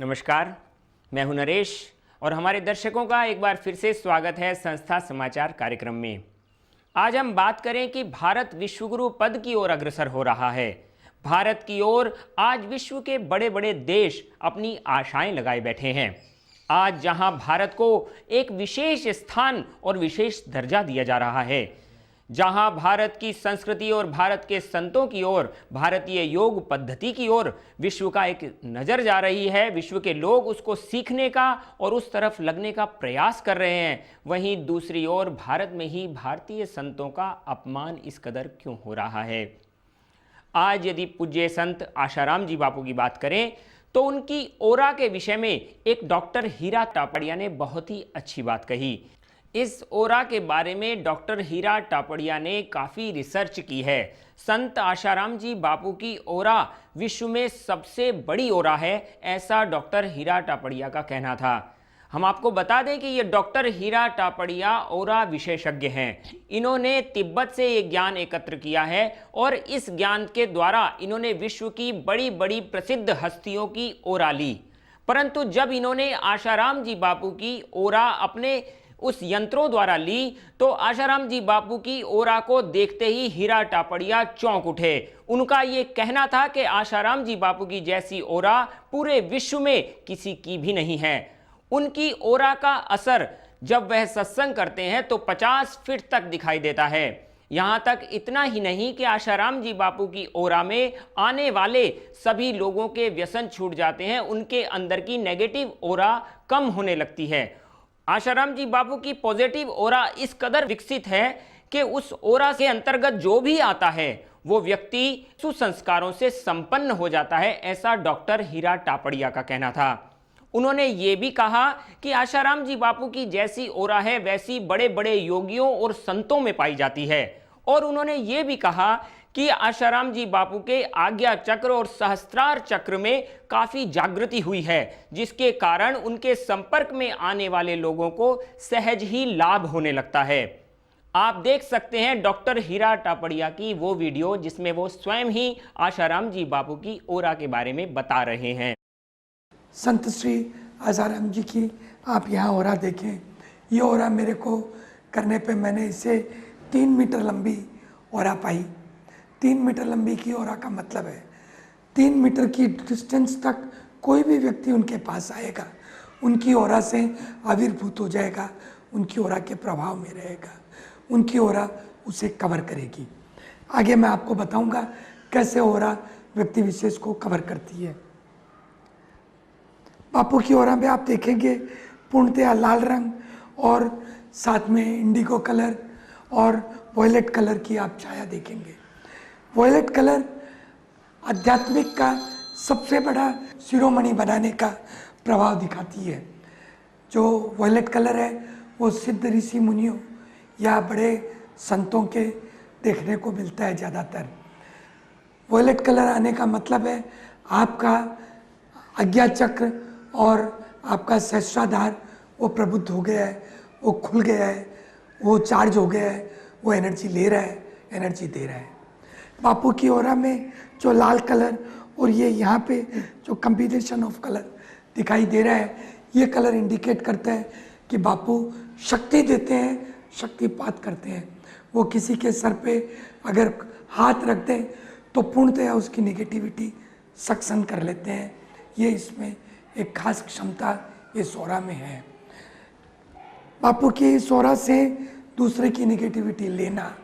नमस्कार, मैं हूं नरेश और हमारे दर्शकों का एक बार फिर से स्वागत है संस्था समाचार कार्यक्रम में। आज हम बात करें कि भारत विश्वगुरु पद की ओर अग्रसर हो रहा है। भारत की ओर आज विश्व के बड़े बड़े देश अपनी आशाएं लगाए बैठे हैं। आज जहां भारत को एक विशेष स्थान और विशेष दर्जा दिया जा रहा है, जहां भारत की संस्कृति और भारत के संतों की ओर, भारतीय योग पद्धति की ओर विश्व का एक नज़र जा रही है, विश्व के लोग उसको सीखने का और उस तरफ लगने का प्रयास कर रहे हैं, वहीं दूसरी ओर भारत में ही भारतीय संतों का अपमान इस कदर क्यों हो रहा है। आज यदि पूज्य संत आशाराम जी बापू की बात करें तो उनकी ओरा के विषय में एक डॉक्टर हीरा टापड़िया ने बहुत ही अच्छी बात कही। इस ओरा के बारे में डॉक्टर हीरा टापड़िया ने काफ़ी रिसर्च की है। संत आशाराम जी बापू की ओरा विश्व में सबसे बड़ी ओरा है, ऐसा डॉक्टर हीरा टापड़िया का कहना था। हम आपको बता दें कि ये डॉक्टर हीरा टापड़िया ओरा विशेषज्ञ हैं। इन्होंने तिब्बत से ये ज्ञान एकत्र किया है और इस ज्ञान के द्वारा इन्होंने विश्व की बड़ी बड़ी प्रसिद्ध हस्तियों की ओरा ली। परंतु जब इन्होंने आशाराम जी बापू की ओरा अपने उस यंत्रों द्वारा ली तो आशाराम जी बापू की ओरा को देखते ही हीरा टापड़िया चौंक उठे। उनका ये कहना था कि आशाराम जी बापू की जैसी ओरा पूरे विश्व में किसी की भी नहीं है। उनकी ओरा का असर जब वह सत्संग करते हैं तो 50 फीट तक दिखाई देता है। यहाँ तक इतना ही नहीं कि आशाराम जी बापू की ओरा में आने वाले सभी लोगों के व्यसन छूट जाते हैं, उनके अंदर की नेगेटिव ओरा कम होने लगती है। आशाराम जी बापू की पॉजिटिव ओरा इस कदर विकसित है कि उस ओरा के अंतर्गत जो भी आता है वो व्यक्ति सुसंस्कारों से संपन्न हो जाता है, ऐसा डॉक्टर हीरा टापड़िया का कहना था। उन्होंने ये भी कहा कि आशाराम जी बापू की जैसी ओरा है वैसी बड़े बड़े योगियों और संतों में पाई जाती है। और उन्होंने ये भी कहा कि आशाराम जी बापू के आज्ञा चक्र और सहस्त्रार चक्र में काफ़ी जागृति हुई है, जिसके कारण उनके संपर्क में आने वाले लोगों को सहज ही लाभ होने लगता है। आप देख सकते हैं डॉक्टर हीरा टापड़िया की वो वीडियो जिसमें वो स्वयं ही आशाराम जी बापू की ओरा के बारे में बता रहे हैं। संत श्री आशाराम जी की आप यहाँ ओरा देखें। ये ओरा मेरे को करने पे मैंने इसे 3 मीटर लंबी ओरा पाई। 3 मीटर लंबी की ओरा का मतलब है 3 मीटर की डिस्टेंस तक कोई भी व्यक्ति उनके पास आएगा, उनकी ओरा से आविर्भूत हो जाएगा, उनकी ओरा के प्रभाव में रहेगा, उनकी ओरा उसे कवर करेगी। आगे मैं आपको बताऊंगा कैसे ओरा व्यक्ति विशेष को कवर करती है। बापू की ओरा में आप देखेंगे पूर्णतया लाल रंग और साथ में इंडिगो कलर और वॉयलेट कलर की आप छाया देखेंगे। वॉयलेट कलर आध्यात्मिक का सबसे बड़ा शिरोमणि बनाने का प्रभाव दिखाती है। जो वॉयलेट कलर है वो सिद्ध ऋषि मुनियों या बड़े संतों के देखने को मिलता है ज़्यादातर। वॉयलेट कलर आने का मतलब है आपका आज्ञा चक्र और आपका सहस्त्राधार वो प्रबुद्ध हो गया है, वो खुल गया है, वो चार्ज हो गया है, वो एनर्जी ले रहा है, एनर्जी दे रहा है। बापू की ओरा में जो लाल कलर और ये यहाँ पे जो कम्बिनेशन ऑफ कलर दिखाई दे रहा है, ये कलर इंडिकेट करता है कि बापू शक्ति देते हैं, शक्तिपात करते हैं। वो किसी के सर पे अगर हाथ रख दें तो पूर्णतया उसकी नेगेटिविटी सक्शन कर लेते हैं। ये इसमें एक खास क्षमता इस ओरा में है। बापू की इस ओरा से दूसरे की नेगेटिविटी लेना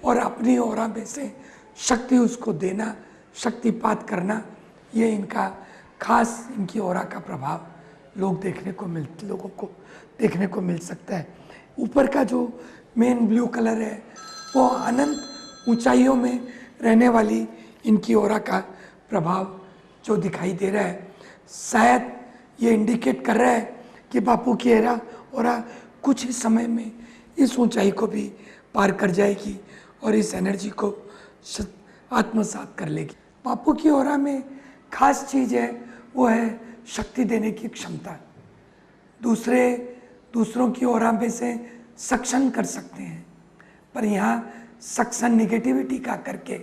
और अपनी ओरा में से शक्ति उसको देना, शक्तिपात करना, ये इनका खास इनकी ओरा का प्रभाव लोगों को देखने को मिल सकता है। ऊपर का जो मेन ब्लू कलर है वो अनंत ऊंचाइयों में रहने वाली इनकी ओरा का प्रभाव जो दिखाई दे रहा है, शायद ये इंडिकेट कर रहा है कि बापू की ओरा कुछ ही समय में इस ऊंचाई को भी पार कर जाएगी और इस एनर्जी को आत्मसात कर लेगी। बापू की ओरा में खास चीज़ है वो है शक्ति देने की क्षमता। दूसरों की ओरा में से सक्शन कर सकते हैं, पर यहाँ सक्शन निगेटिविटी का करके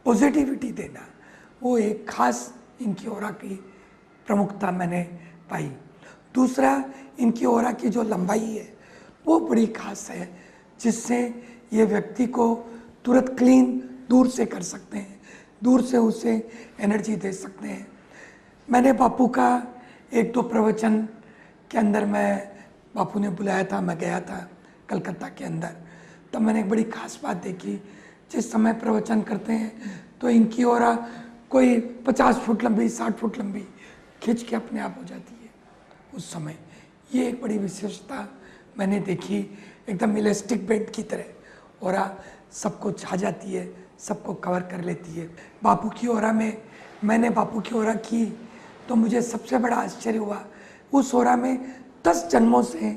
पॉजिटिविटी देना, वो एक खास इनकी ओरा की प्रमुखता मैंने पाई। दूसरा, इनकी ऑरा की जो लंबाई है वो बड़ी खास है, जिससे ये व्यक्ति को तुरंत क्लीन दूर से कर सकते हैं, दूर से उसे एनर्जी दे सकते हैं। मैंने बापू का एक दो प्रवचन के अंदर बापू ने बुलाया था, मैं गया था कलकत्ता के अंदर, तब मैंने एक बड़ी खास बात देखी। जिस समय प्रवचन करते हैं तो इनकी ऑरा कोई 50 फुट लंबी, 60 फुट लंबी खिंच के अपने आप हो जाती है उस समय। ये एक बड़ी विशेषता मैंने देखी, एकदम इलास्टिक बैंड की तरह ऑरा सबको छा जाती है, सबको कवर कर लेती है। बापू की ऑरा में मैंने बापू की ऑरा की तो मुझे सबसे बड़ा आश्चर्य हुआ, उस ऑरा में 10 जन्मों से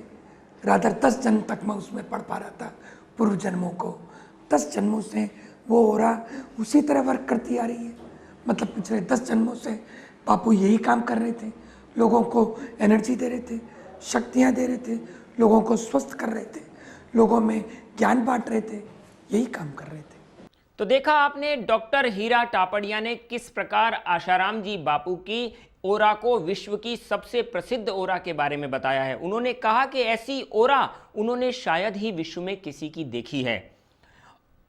रादर 10 जन्म तक मैं उसमें पढ़ पा रहा था, पूर्व जन्मों को 10 जन्मों से वो ऑरा उसी तरह वर्क करती आ रही है। मतलब पिछले 10 जन्मों से बापू यही काम कर रहे थे, लोगों को एनर्जी दे रहे थे, शक्तियाँ दे रहे थे, लोगों को स्वस्थ कर रहे थे, लोगों में ज्ञान बांट रहे थे, यही काम कर रहे थे। तो देखा आपने डॉक्टर हीरा टापड़िया ने किस प्रकार आशाराम जी बापू की ओरा को विश्व की सबसे प्रसिद्ध ओरा के बारे में बताया है। उन्होंने कहा कि ऐसी ओरा उन्होंने शायद ही विश्व में किसी की देखी है।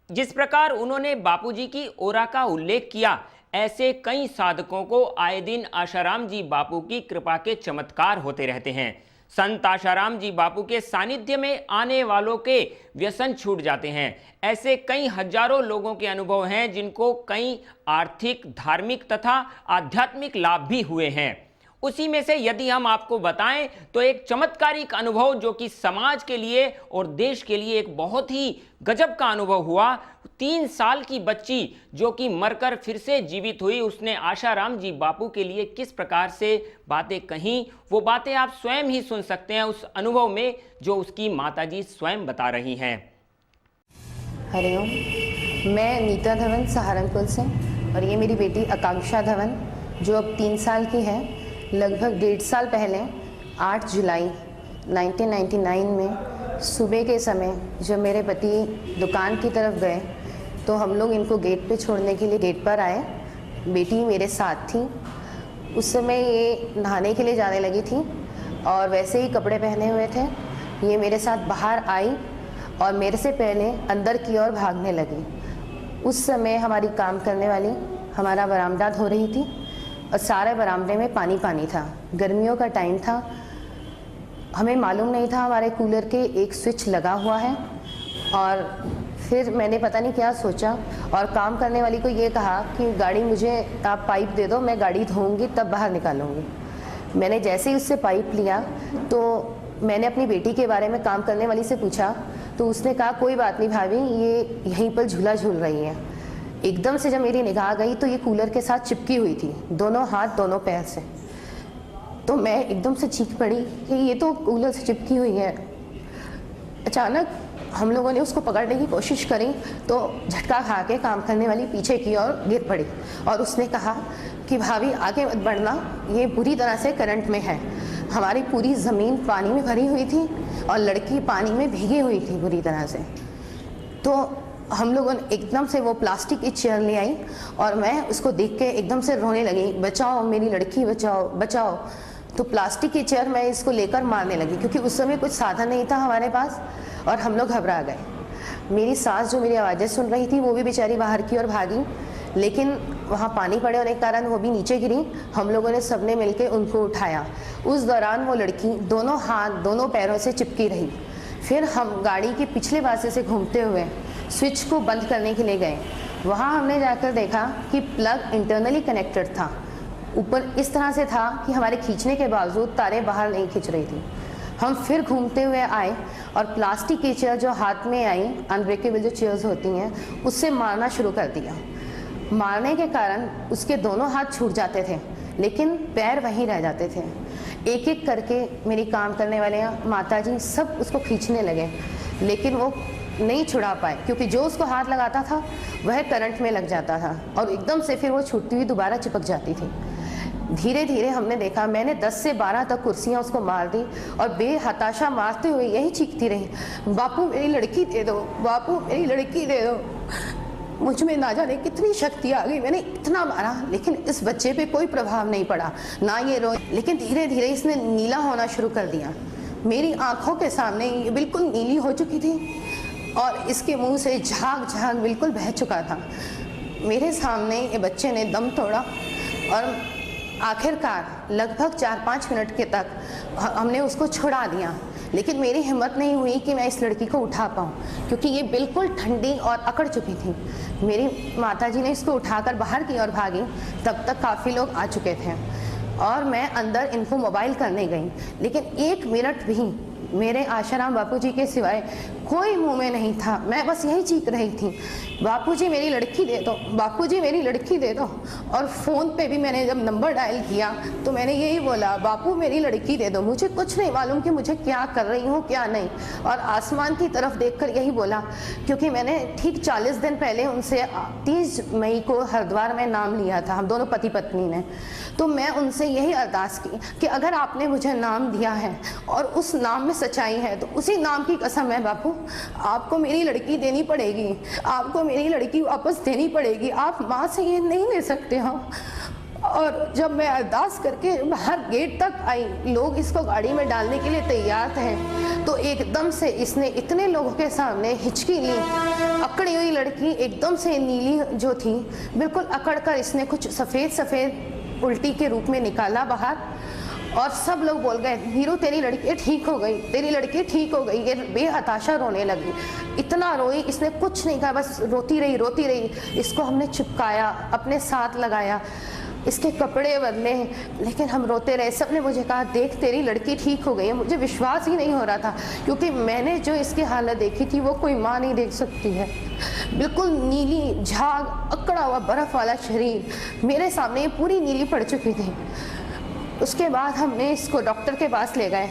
जिस प्रकार उन्होंने बापूजी की ओरा का उल्लेख किया, ऐसे कई साधकों को आए दिन आशाराम जी बापू की कृपा के चमत्कार होते रहते हैं। संत आशाराम जी बापू के सानिध्य में आने वालों के व्यसन छूट जाते हैं। ऐसे कई हजारों लोगों के अनुभव हैं जिनको कई आर्थिक, धार्मिक तथा आध्यात्मिक लाभ भी हुए हैं। उसी में से यदि हम आपको बताएं तो एक चमत्कारिक अनुभव जो कि समाज के लिए और देश के लिए एक बहुत ही गजब का अनुभव हुआ। 3 साल की बच्ची जो कि मरकर फिर से जीवित हुई, उसने आशाराम जी बापू के लिए किस प्रकार से बातें कहीं, वो बातें आप स्वयं ही सुन सकते हैं उस अनुभव में जो उसकी माताजी स्वयं बता रही हैं। हरिओम, मैं नीता धवन सहारनपुर से और ये मेरी बेटी आकांक्षा धवन जो अब 3 साल की है। लगभग 1.5 साल पहले 8 जुलाई 1999 में सुबह के समय जब मेरे पति दुकान की तरफ गए तो हम लोग इनको गेट पे छोड़ने के लिए गेट पर आए। बेटी मेरे साथ थी। उस समय ये नहाने के लिए जाने लगी थी और वैसे ही कपड़े पहने हुए थे। ये मेरे साथ बाहर आई और मेरे से पहले अंदर की ओर भागने लगी। उस समय हमारी काम करने वाली हमारा बरामदा धो रही थी और सारे बरामदे में पानी पानी था। गर्मियों का टाइम था, हमें मालूम नहीं था हमारे कूलर के एक स्विच लगा हुआ है। और फिर मैंने पता नहीं क्या सोचा और काम करने वाली को ये कहा कि गाड़ी मुझे आप पाइप दे दो, मैं गाड़ी धोऊंगी तब बाहर निकालूंगी। मैंने जैसे ही उससे पाइप लिया तो मैंने अपनी बेटी के बारे में काम करने वाली से पूछा तो उसने कहा कोई बात नहीं भाभी, ये यहीं पर झूला झूल रही है। एकदम से जब मेरी निगाह गई तो ये कूलर के साथ चिपकी हुई थी, दोनों हाथ दोनों पैर से। तो मैं एकदम से चीख पड़ी कि ये तो कूलर से चिपकी हुई है। अचानक हम लोगों ने उसको पकड़ने की कोशिश करी तो झटका खा के काम करने वाली पीछे की ओर गिर पड़ी और उसने कहा कि भाभी आगे मत बढ़ना, ये बुरी तरह से करंट में है। हमारी पूरी ज़मीन पानी में भरी हुई थी और लड़की पानी में भीगी हुई थी बुरी तरह से। तो हम लोगों ने एकदम से वो प्लास्टिक की चेयर ले आई और मैं उसको देख के एकदम से रोने लगी, बचाओ मेरी लड़की, बचाओ बचाओ। तो प्लास्टिक की चेयर मैं इसको लेकर मारने लगी क्योंकि उस समय कुछ साधन नहीं था हमारे पास और हम लोग घबरा गए। मेरी सास जो मेरी आवाज़ें सुन रही थी वो भी बेचारी बाहर की ओर भागी, लेकिन वहाँ पानी पड़े होने के कारण वो भी नीचे गिरी। हम लोगों ने सबने मिलकर उनको उठाया। उस दौरान वो लड़की दोनों हाथ दोनों पैरों से चिपकी रही। फिर हम गाड़ी के पिछले पासे से घूमते हुए स्विच को बंद करने के लिए गए। वहाँ हमने जाकर देखा कि प्लग इंटरनली कनेक्टेड था, ऊपर इस तरह से था कि हमारे खींचने के बावजूद तारें बाहर नहीं खींच रही थी। हम फिर घूमते हुए आए और प्लास्टिक की चेयर जो हाथ में आई, अनब्रेकेबल जो चेयर्स होती हैं, उससे मारना शुरू कर दिया। मारने के कारण उसके दोनों हाथ छूट जाते थे लेकिन पैर वहीं रह जाते थे। एक एक करके मेरी काम करने वाले माताजी सब उसको खींचने लगे लेकिन वो नहीं छुड़ा पाए क्योंकि जो उसको हाथ लगाता था वह करंट में लग जाता था और एकदम से फिर वो छूटती हुई दोबारा चिपक जाती थी। धीरे धीरे हमने देखा, मैंने 10 से 12 तक कुर्सियाँ उसको मार दी और बेहताशा मारते हुए यही चीखती रही, बापू मेरी लड़की दे दो, बापू मेरी लड़की दे दो। मुझ में ना जाने कितनी शक्ति आ गई। मैंने इतना मारा लेकिन इस बच्चे पे कोई प्रभाव नहीं पड़ा, ना ये रोए, लेकिन धीरे धीरे इसने नीला होना शुरू कर दिया। मेरी आंखों के सामने ये बिल्कुल नीली हो चुकी थी और इसके मुंह से झाग झाग बिल्कुल बह चुका था। मेरे सामने ये बच्चे ने दम तोड़ा और आखिरकार लगभग 4-5 मिनट के तक हमने उसको छुड़ा दिया, लेकिन मेरी हिम्मत नहीं हुई कि मैं इस लड़की को उठा पाऊँ, क्योंकि ये बिल्कुल ठंडी और अकड़ चुकी थी। मेरी माताजी ने इसको उठाकर बाहर की ओर भागी, तब तक काफ़ी लोग आ चुके थे और मैं अंदर इनको मोबाइल करने गई, लेकिन 1 मिनट भी मेरे आशाराम बापूजी के सिवाय कोई मुंह में नहीं था। मैं बस यही चीख रही थी, बापूजी मेरी लड़की दे दो, बापूजी मेरी लड़की दे दो। और फ़ोन पे भी मैंने जब नंबर डायल किया तो मैंने यही बोला, बापू मेरी लड़की दे दो। मुझे कुछ नहीं मालूम कि मुझे क्या कर रही हूँ क्या नहीं, और आसमान की तरफ देखकर यही बोला, क्योंकि मैंने ठीक 40 दिन पहले उनसे 30 मई को हरिद्वार में नाम लिया था, हम दोनों पति पत्नी ने। तो मैं उनसे यही अरदास की कि अगर आपने मुझे नाम दिया है और उस नाम में सच्चाई है तो उसी नाम की कसम है बापू, आपको मेरी लड़की देनी पड़ेगी, आपको मेरी लड़की वापस देनी पड़ेगी, आप माँ से ये नहीं ले सकते हो। और जब मैं अरदास करके बाहर गेट तक आई, लोग इसको गाड़ी में डालने के लिए तैयार थे, तो एकदम से इसने इतने लोगों के सामने हिचकी ली। अकड़ी हुई लड़की एकदम से नीली जो थी बिल्कुल अकड़ कर इसने कुछ सफ़ेद सफ़ेद उल्टी के रूप में निकाला बाहर, और सब लोग बोल गए, हीरू तेरी लड़की ठीक हो गई, तेरी लड़की ठीक हो गई। ये बेहताशा रोने लगी, इतना रोई, इसने कुछ नहीं कहा, बस रोती रही रोती रही। इसको हमने चिपकाया, अपने साथ लगाया, इसके कपड़े बदले, लेकिन हम रोते रहे। सब ने मुझे कहा, देख तेरी लड़की ठीक हो गई है। मुझे विश्वास ही नहीं हो रहा था, क्योंकि मैंने जो इसकी हालत देखी थी वो कोई माँ नहीं देख सकती है। बिल्कुल नीली झाग, अकड़ा हुआ बर्फ़ वाला शरीर मेरे सामने पूरी नीली पड़ चुकी थी। उसके बाद हमने इसको डॉक्टर के पास ले गए,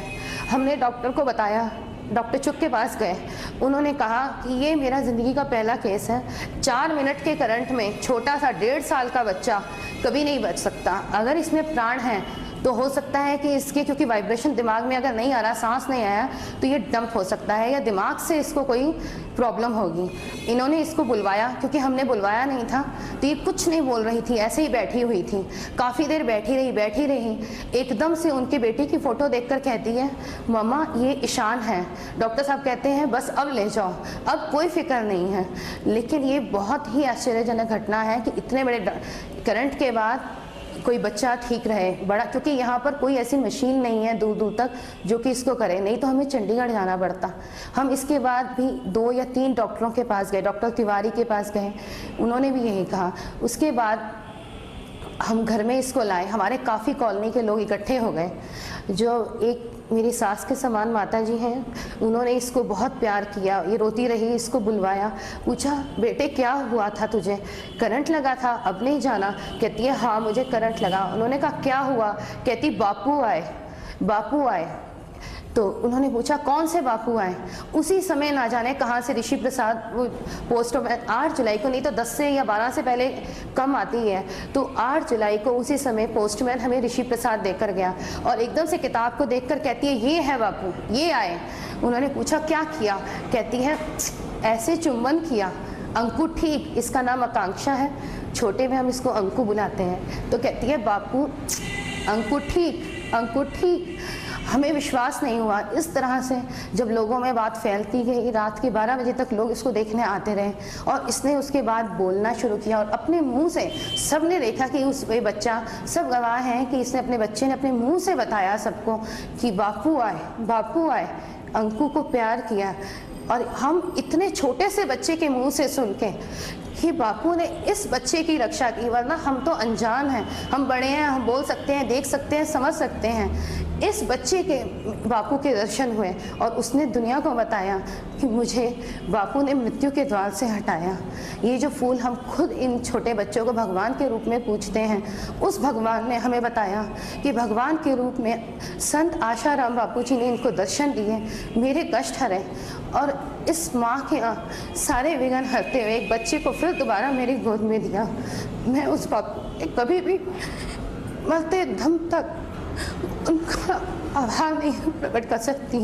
हमने डॉक्टर को बताया, डॉक्टर चुप के पास गए। उन्होंने कहा कि ये मेरा ज़िंदगी का पहला केस है, 4 मिनट के करंट में छोटा सा 1.5 साल का बच्चा कभी नहीं बच सकता। अगर इसमें प्राण है तो हो सकता है कि इसके, क्योंकि वाइब्रेशन दिमाग में अगर नहीं आ रहा, सांस नहीं आया, तो ये डंप हो सकता है या दिमाग से इसको कोई प्रॉब्लम होगी। इन्होंने इसको बुलवाया, क्योंकि हमने बुलवाया नहीं था, तो ये कुछ नहीं बोल रही थी, ऐसे ही बैठी हुई थी। काफ़ी देर बैठी रही, एकदम से उनकी बेटी की फ़ोटो देखकर कहती है, मम्मा ये ईशान है। डॉक्टर साहब कहते हैं बस अब ले जाओ, अब कोई फिक्र नहीं है। लेकिन ये बहुत ही आश्चर्यजनक घटना है कि इतने बड़े करंट के बाद कोई बच्चा ठीक रहे बड़ा, क्योंकि यहाँ पर कोई ऐसी मशीन नहीं है दूर दूर तक जो कि इसको करे, नहीं तो हमें चंडीगढ़ जाना पड़ता। हम इसके बाद भी 2 या 3 डॉक्टरों के पास गए, डॉक्टर तिवारी के पास गए, उन्होंने भी यही कहा। उसके बाद हम घर में इसको लाए, हमारे काफ़ी कॉलोनी के लोग इकट्ठे हो गए। जो एक मेरी सास के समान माता जी हैं, उन्होंने इसको बहुत प्यार किया। ये रोती रही, इसको बुलवाया, पूछा बेटे क्या हुआ था तुझे, करंट लगा था, अब नहीं जाना? कहती है हाँ मुझे करंट लगा। उन्होंने कहा क्या हुआ? कहती बापू आए, बापू आए। तो उन्होंने पूछा कौन से बापू आए? उसी समय ना जाने कहाँ से ऋषि प्रसाद, वो पोस्टमैन 8 जुलाई को, नहीं तो 10 से या 12 से पहले कम आती है, तो 8 जुलाई को उसी समय पोस्टमैन हमें ऋषि प्रसाद देकर गया और एकदम से किताब को देखकर कहती है ये है बापू, ये आए। उन्होंने पूछा क्या किया? कहती है ऐसे चुम्बन किया। अंकु ठीक, इसका नाम आकांक्षा है, छोटे में हम इसको अंकु बुलाते हैं। तो कहती है बापू अंकु ठीक, अंकु ठीक। हमें विश्वास नहीं हुआ। इस तरह से जब लोगों में बात फैलती गई, रात के 12 बजे तक लोग इसको देखने आते रहे और इसने उसके बाद बोलना शुरू किया और अपने मुंह से सब ने देखा कि उस वे बच्चा, सब गवाह हैं कि इसने अपने बच्चे ने अपने मुंह से बताया सबको कि बापू आए, बापू आए, अंकु को प्यार किया। और हम इतने छोटे से बच्चे के मुंह से सुन के कि बापू ने इस बच्चे की रक्षा की, वरना हम तो अनजान हैं, हम बड़े हैं, हम बोल सकते हैं, देख सकते हैं, समझ सकते हैं। इस बच्चे के बापू के दर्शन हुए और उसने दुनिया को बताया कि मुझे बापू ने मृत्यु के द्वार से हटाया। ये जो फूल हम खुद इन छोटे बच्चों को भगवान के रूप में पूजते हैं, उस भगवान ने हमें बताया कि भगवान के रूप में संत आशाराम बापू जी ने इनको दर्शन दिए, मेरे कष्ट हरे और इस माँ के सारे विघ्न हरते हुए एक बच्चे को फिर दोबारा मेरी गोद में दिया। मैं उस बापू के कभी भी मरते दम तक उनका आभार नहीं प्रकट कर सकती।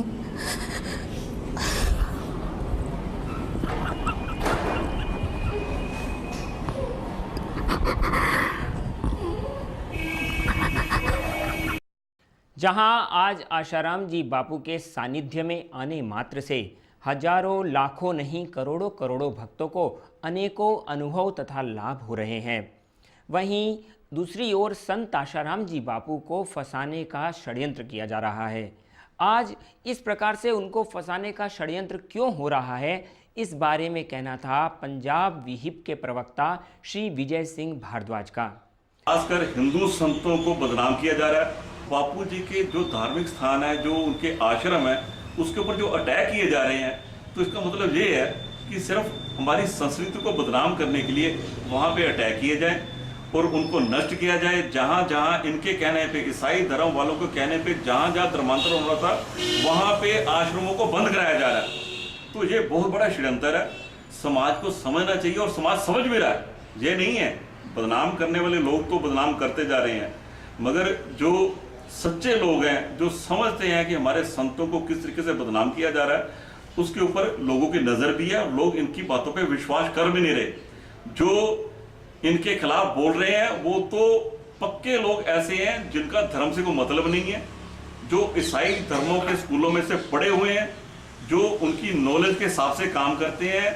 जहां आज आशाराम जी बापू के सानिध्य में आने मात्र से हजारों लाखों नहीं करोड़ों करोड़ों भक्तों को अनेकों अनुभव तथा लाभ हो रहे हैं, वहीं दूसरी ओर संत आशाराम जी बापू को फंसाने का षड्यंत्र किया जा रहा है। आज इस प्रकार से उनको फंसाने का षड्यंत्र क्यों हो रहा है, इस बारे में कहना था पंजाब विहिप के प्रवक्ता श्री विजय सिंह भारद्वाज का। खासकर हिंदू संतों को बदनाम किया जा रहा है। बापू जी के जो धार्मिक स्थान है, जो उनके आश्रम है, उसके ऊपर जो अटैक किए जा रहे हैं, तो इसका मतलब ये है कि सिर्फ हमारी संस्कृति को बदनाम करने के लिए वहाँ पे अटैक किए जाएं और उनको नष्ट किया जाए। जहाँ जहाँ इनके कहने पे, ईसाई धर्म वालों के कहने पे जहाँ जहाँ धर्मांतर हो रहा था, वहाँ पे आश्रमों को बंद कराया जा रहा है। तो ये बहुत बड़ा षड्यंत्र है। समाज को समझना चाहिए और समाज समझ भी रहा है। ये नहीं है, बदनाम करने वाले लोग तो बदनाम करते जा रहे हैं, मगर जो सच्चे लोग हैं, जो समझते हैं कि हमारे संतों को किस तरीके से बदनाम किया जा रहा है, उसके ऊपर लोगों की नजर भी है और लोग इनकी बातों पे विश्वास कर भी नहीं रहे। जो इनके खिलाफ बोल रहे हैं वो तो पक्के लोग ऐसे हैं जिनका धर्म से कोई मतलब नहीं है, जो ईसाई धर्मों के स्कूलों में से पढ़े हुए हैं, जो उनकी नॉलेज के हिसाब से काम करते हैं।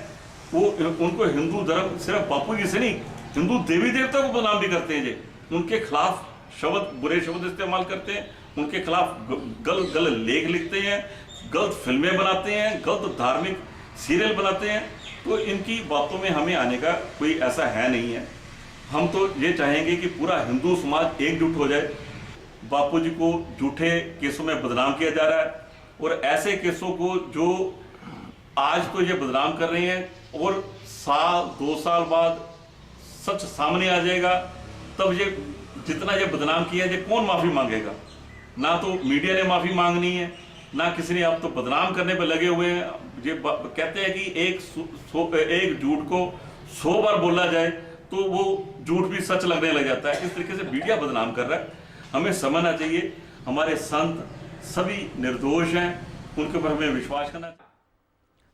वो उनको हिंदू धर्म सिर्फ बापू जी से नहीं, हिंदू देवी देवता को बदनाम भी करते हैं। जी उनके खिलाफ शब्द, बुरे शब्द इस्तेमाल करते हैं, उनके खिलाफ गलत गलत लेख लिखते हैं, गलत फिल्में बनाते हैं, गलत धार्मिक सीरियल बनाते हैं। तो इनकी बातों में हमें आने का कोई ऐसा है नहीं है। हम तो ये चाहेंगे कि पूरा हिंदू समाज एकजुट हो जाए। बापू जी को झूठे केसों में बदनाम किया जा रहा है और ऐसे केसों को जो आज तो ये बदनाम कर रहे हैं और साल 2 साल बाद सच सामने आ जाएगा, तब ये जितना ये बदनाम किया है, कौन माफी मांगेगा? ना तो मीडिया ने माफी मांगनी है, ना किसी ने। आप तो बदनाम करने पर लगे हुए हैं। ये कहते हैं कि एक झूठ को 100 बार बोला जाए तो वो झूठ भी सच लगने लग जाता है। इस तरीके से मीडिया बदनाम कर रहा है। हमें समझना चाहिए हमारे संत सभी निर्दोष हैं, उनके ऊपर हमें विश्वास करना चाहिए।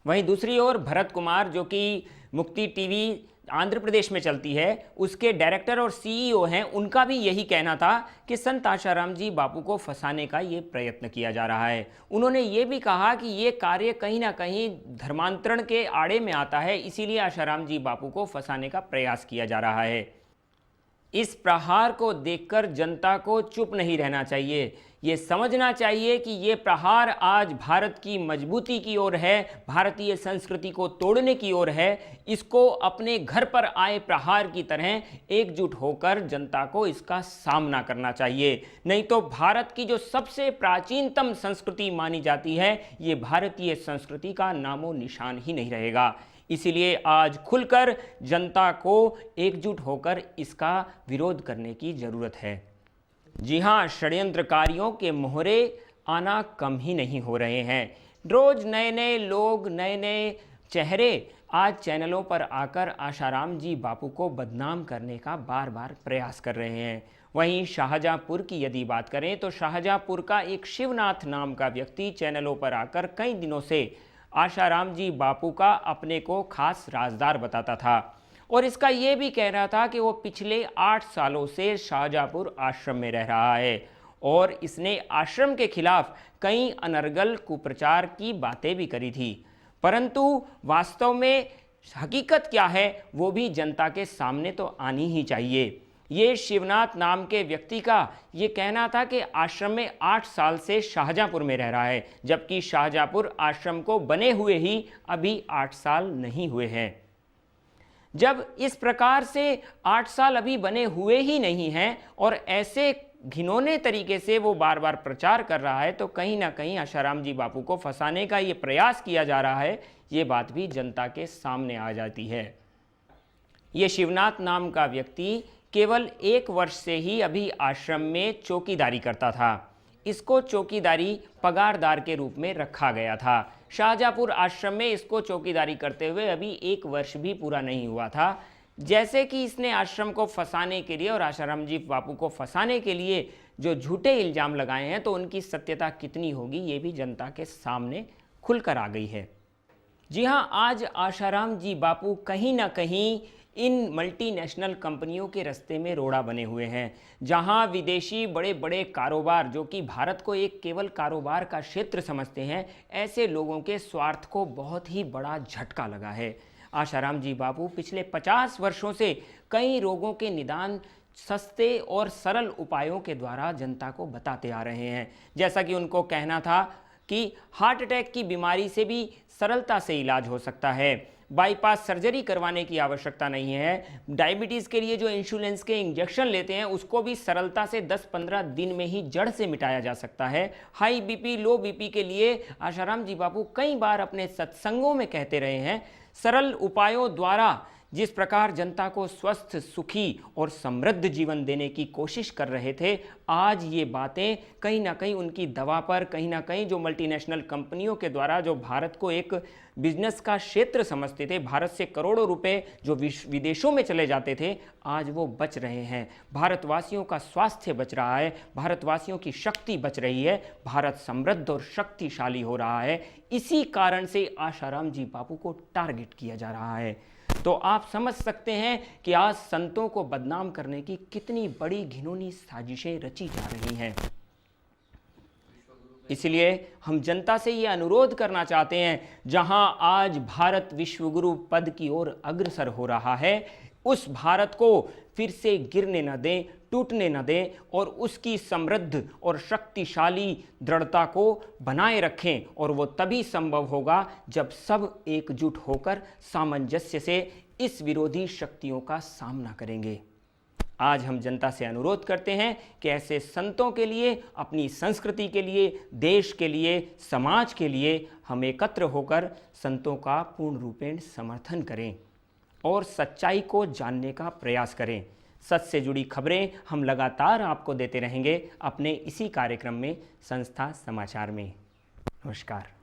वहीं दूसरी ओर भरत कुमार, जो कि मुक्ति टीवी आंध्र प्रदेश में चलती है, उसके डायरेक्टर और सीईओ हैं, उनका भी यही कहना था कि संत आशाराम जी बापू को फंसाने का ये प्रयत्न किया जा रहा है। उन्होंने ये भी कहा कि ये कार्य कहीं ना कहीं धर्मांतरण के आड़े में आता है, इसीलिए आशाराम जी बापू को फंसाने का प्रयास किया जा रहा है। इस प्रहार को देखकर जनता को चुप नहीं रहना चाहिए। ये समझना चाहिए कि ये प्रहार आज भारत की मजबूती की ओर है, भारतीय संस्कृति को तोड़ने की ओर है। इसको अपने घर पर आए प्रहार की तरह एकजुट होकर जनता को इसका सामना करना चाहिए। नहीं तो भारत की जो सबसे प्राचीनतम संस्कृति मानी जाती है, ये भारतीय संस्कृति का नामो निशान ही नहीं रहेगा। इसीलिए आज खुलकर जनता को एकजुट होकर इसका विरोध करने की ज़रूरत है। जी हाँ, षड्यंत्रकारियों के मोहरे आना कम ही नहीं हो रहे हैं। रोज नए नए लोग, नए नए चेहरे आज चैनलों पर आकर आशाराम जी बापू को बदनाम करने का बार बार प्रयास कर रहे हैं। वहीं शाहजहाँपुर की यदि बात करें तो शाहजहाँपुर का एक शिवनाथ नाम का व्यक्ति चैनलों पर आकर कई दिनों से आशाराम जी बापू का अपने को खास राजदार बताता था और इसका ये भी कह रहा था कि वो पिछले 8 सालों से शाहजहाँपुर आश्रम में रह रहा है और इसने आश्रम के खिलाफ कई अनर्गल कुप्रचार की बातें भी करी थी। परंतु वास्तव में हकीकत क्या है वो भी जनता के सामने तो आनी ही चाहिए। ये शिवनाथ नाम के व्यक्ति का ये कहना था कि आश्रम में 8 साल से शाहजहाँपुर में रह रहा है, जबकि शाहजहाँपुर आश्रम को बने हुए ही अभी 8 साल नहीं हुए हैं। जब इस प्रकार से 8 साल अभी बने हुए ही नहीं हैं और ऐसे घिनौने तरीके से वो बार बार प्रचार कर रहा है, तो कहीं ना कहीं आशाराम जी बापू को फंसाने का ये प्रयास किया जा रहा है, ये बात भी जनता के सामने आ जाती है। ये शिवनाथ नाम का व्यक्ति केवल 1 वर्ष से ही अभी आश्रम में चौकीदारी करता था। इसको चौकीदारी पगारदार के रूप में रखा गया था। शाहजहाँपुर आश्रम में इसको चौकीदारी करते हुए अभी 1 वर्ष भी पूरा नहीं हुआ था। जैसे कि इसने आश्रम को फंसाने के लिए और आशाराम जी बापू को फंसाने के लिए जो झूठे इल्ज़ाम लगाए हैं, तो उनकी सत्यता कितनी होगी ये भी जनता के सामने खुलकर आ गई है। जी हाँ, आज आशाराम जी बापू कहीं ना कहीं इन मल्टीनेशनल कंपनियों के रास्ते में रोड़ा बने हुए हैं, जहां विदेशी बड़े बड़े कारोबार जो कि भारत को एक केवल कारोबार का क्षेत्र समझते हैं, ऐसे लोगों के स्वार्थ को बहुत ही बड़ा झटका लगा है। आशाराम जी बापू पिछले 50 वर्षों से कई रोगों के निदान सस्ते और सरल उपायों के द्वारा जनता को बताते आ रहे हैं। जैसा कि उनको कहना था कि हार्ट अटैक की बीमारी से भी सरलता से इलाज हो सकता है, बाईपास सर्जरी करवाने की आवश्यकता नहीं है, डायबिटीज़ के लिए जो इंसुलिन के इंजेक्शन लेते हैं उसको भी सरलता से 10-15 दिन में ही जड़ से मिटाया जा सकता है। हाई बीपी, लो बीपी के लिए आशाराम जी बापू कई बार अपने सत्संगों में कहते रहे हैं, सरल उपायों द्वारा जिस प्रकार जनता को स्वस्थ, सुखी और समृद्ध जीवन देने की कोशिश कर रहे थे, आज ये बातें कहीं ना कहीं उनकी दवा पर, कहीं ना कहीं जो मल्टीनेशनल कंपनियों के द्वारा जो भारत को एक बिजनेस का क्षेत्र समझते थे, भारत से करोड़ों रुपए जो विदेशों में चले जाते थे, आज वो बच रहे हैं। भारतवासियों का स्वास्थ्य बच रहा है, भारतवासियों की शक्ति बच रही है, भारत समृद्ध और शक्तिशाली हो रहा है। इसी कारण से आशाराम जी बापू को टारगेट किया जा रहा है। तो आप समझ सकते हैं कि आज संतों को बदनाम करने की कितनी बड़ी घिनौनी साजिशें रची जा रही हैं। इसलिए हम जनता से ये अनुरोध करना चाहते हैं, जहां आज भारत विश्वगुरु पद की ओर अग्रसर हो रहा है, उस भारत को फिर से गिरने न दें, टूटने न दें और उसकी समृद्ध और शक्तिशाली दृढ़ता को बनाए रखें। और वो तभी संभव होगा जब सब एकजुट होकर सामंजस्य से इस विरोधी शक्तियों का सामना करेंगे। आज हम जनता से अनुरोध करते हैं कि ऐसे संतों के लिए, अपनी संस्कृति के लिए, देश के लिए, समाज के लिए हम एकत्र होकर संतों का पूर्ण रूपेण समर्थन करें और सच्चाई को जानने का प्रयास करें। सच से जुड़ी खबरें हम लगातार आपको देते रहेंगे अपने इसी कार्यक्रम में, संस्था समाचार में। नमस्कार।